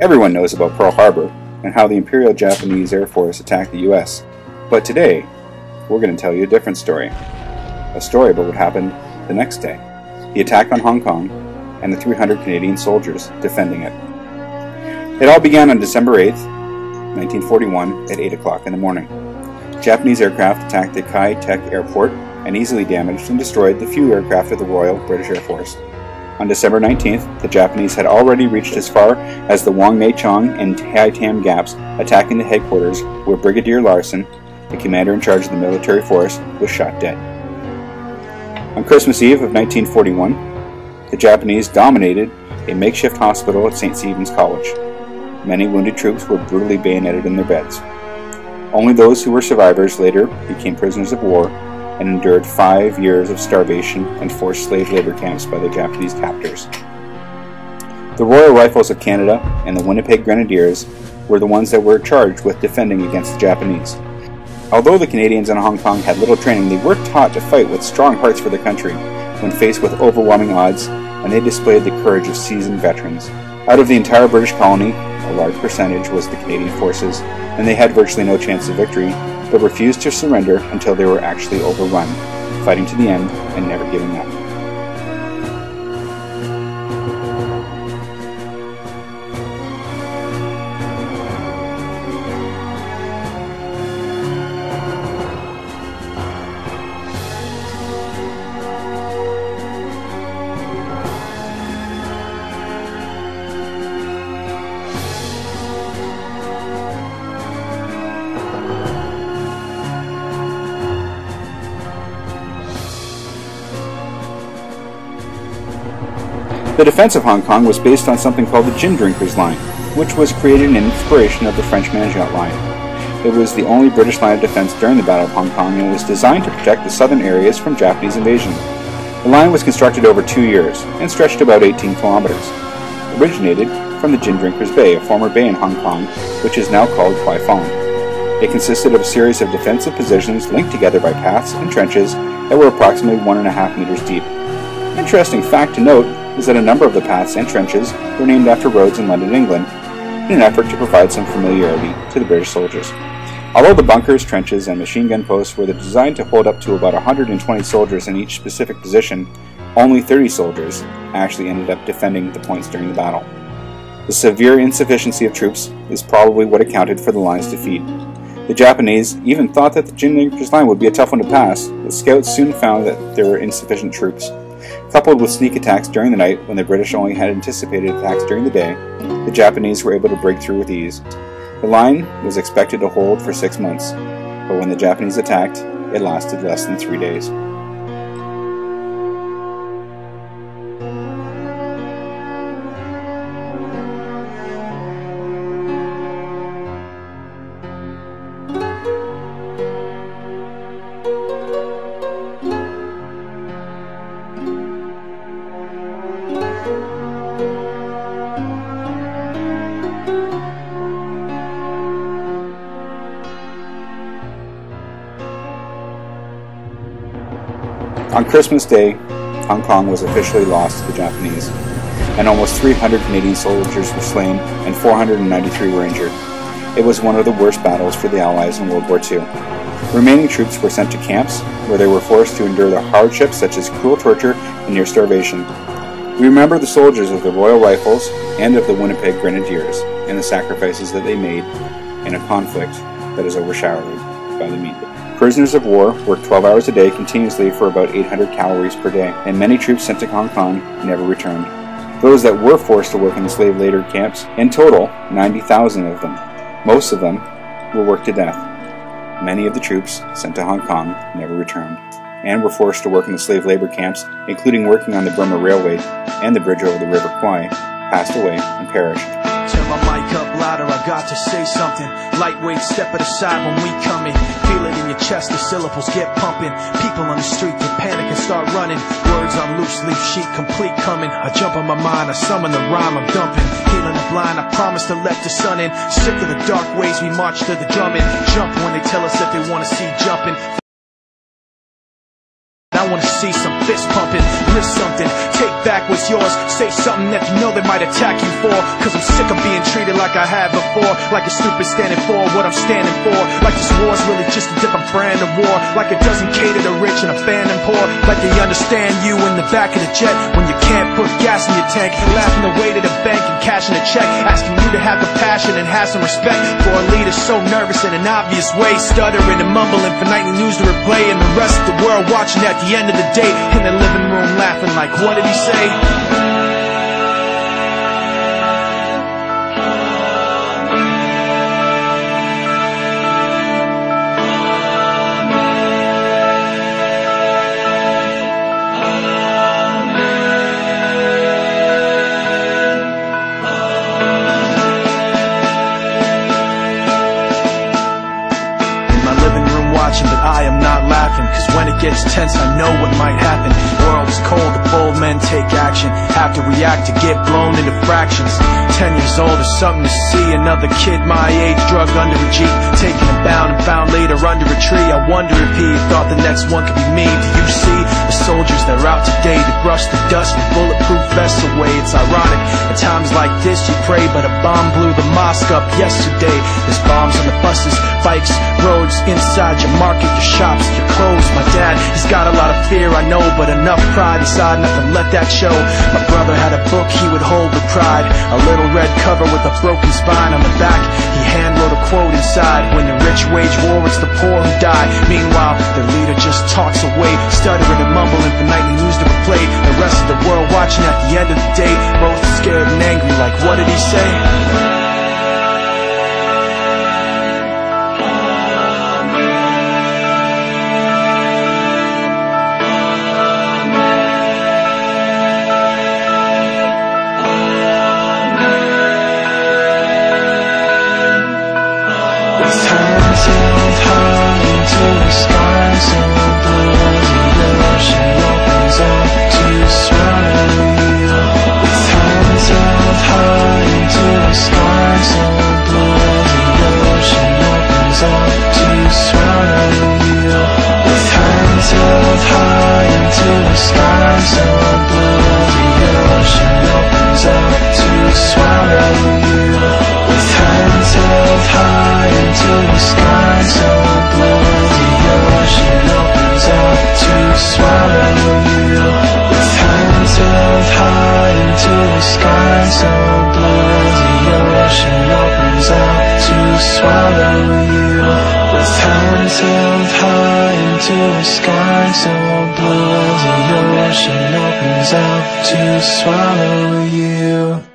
Everyone knows about Pearl Harbour and how the Imperial Japanese Air Force attacked the US. But today, we're going to tell you a different story. A story about what happened the next day. The attack on Hong Kong and the 300 Canadian soldiers defending it. It all began on December 8th, 1941 at 8 o'clock in the morning. Japanese aircraft attacked the Kai Tak Airport and easily damaged and destroyed the few aircraft of the Royal British Air Force. On December 19th, the Japanese had already reached as far as the Wang Mei Chong and Tai Tam Gaps, attacking the headquarters where Brigadier Larson, the commander in charge of the military force, was shot dead. On Christmas Eve of 1941, the Japanese dominated a makeshift hospital at St. Stephen's College. Many wounded troops were brutally bayoneted in their beds. Only those who were survivors later became prisoners of war and endured 5 years of starvation and forced slave labor camps by the Japanese captors. The Royal Rifles of Canada and the Winnipeg Grenadiers were the ones that were charged with defending against the Japanese. Although the Canadians in Hong Kong had little training, they were taught to fight with strong hearts for their country when faced with overwhelming odds, and they displayed the courage of seasoned veterans. Out of the entire British colony, a large percentage was the Canadian forces, and they had virtually no chance of victory, but refused to surrender until they were actually overrun, fighting to the end and never giving up. The defense of Hong Kong was based on something called the Gin Drinkers Line, which was created in inspiration of the French Mangeot Line. It was the only British line of defense during the Battle of Hong Kong and was designed to protect the southern areas from Japanese invasion. The line was constructed over 2 years and stretched about 18 kilometers. It originated from the Gin Drinkers Bay, a former bay in Hong Kong, which is now called Kwai Fong. It consisted of a series of defensive positions linked together by paths and trenches that were approximately 1.5 meters deep. Interesting fact to note is that a number of the paths and trenches were named after roads in London, England, in an effort to provide some familiarity to the British soldiers. Although the bunkers, trenches, and machine gun posts were designed to hold up to about 120 soldiers in each specific position, only 30 soldiers actually ended up defending the points during the battle. The severe insufficiency of troops is probably what accounted for the line's defeat. The Japanese even thought that the Gin Drinkers Line would be a tough one to pass, but scouts soon found that there were insufficient troops. Coupled with sneak attacks during the night, when the British only had anticipated attacks during the day, the Japanese were able to break through with ease. The line was expected to hold for 6 months, but when the Japanese attacked, it lasted less than 3 days. On Christmas Day, Hong Kong was officially lost to the Japanese, and almost 300 Canadian soldiers were slain and 493 were injured. It was one of the worst battles for the Allies in World War II. Remaining troops were sent to camps where they were forced to endure the hardships such as cruel torture and near starvation. We remember the soldiers of the Royal Rifles and of the Winnipeg Grenadiers and the sacrifices that they made in a conflict that is overshadowed by the media. Prisoners of war worked 12 hours a day continuously for about 800 calories per day, and many troops sent to Hong Kong never returned. Those that were forced to work in the slave labor camps, in total, 90,000 of them. Most of them were worked to death. Many of the troops sent to Hong Kong never returned, and were forced to work in the slave labor camps, including working on the Burma Railway and the bridge over the River Kwai, passed away and perished. Turn my mic up louder, I got to say something. Lightweight, step it aside when we come in. Feel it in your chest, the syllables get pumping. People on the street get panic and start running. Words on loose leaf sheet, complete coming. I jump on my mind, I summon the rhyme I'm dumping. Healing the blind, I promise to let the sun in. Sick of the dark ways, we march to the drumming. Jump when they tell us that they want to see jumping. I want to see some fist pumping. risk something, take back what's yours, say something that you know they might attack you for. Cause I'm sick of being treated like I have before, like a stupid standing for what I'm standing for, like this war's really just a different brand of war, like it doesn't cater to rich and abandoned poor, like they understand you in the back of the jet when you can't put gas in your tank, laughing away to the bank and cashing a check, asking you to have compassion and have some respect for a leader so nervous in an obvious way, stuttering and mumbling for nightly news to replay, and the rest of the world watching at the end of the day in the living room laughing like, what did he say? But I am not laughing, cause when it gets tense I know what might happen. World is cold, the bold men take action, have to react to get blown into fractions. 10 years old is something to see, another kid my age drugged under a Jeep, taken and found later under a tree. I wonder if he thought the next one could be me. Do you see the soldiers that are out today to brush the dust with bulletproof vests away? It's ironic, at times like this you pray, but a bomb blew the mosque up yesterday. There's bombs on the buses, bikes, roads, inside your market, your shops, your clothes. My dad, he's got a lot of fear, I know, but enough pride inside not to let that show. My brother had a book he would hold with pride, a little red cover with a broken spine on the back. He hand wrote a quote inside, when the rich wage war, it's the poor who die. Meanwhile, their leader just talks away, stuttering and mumbling for nightly news to replay. The rest of the world watching at the end of the day, both scared and angry like, what did he say? Sky so blue, the ocean opens up to swallow you.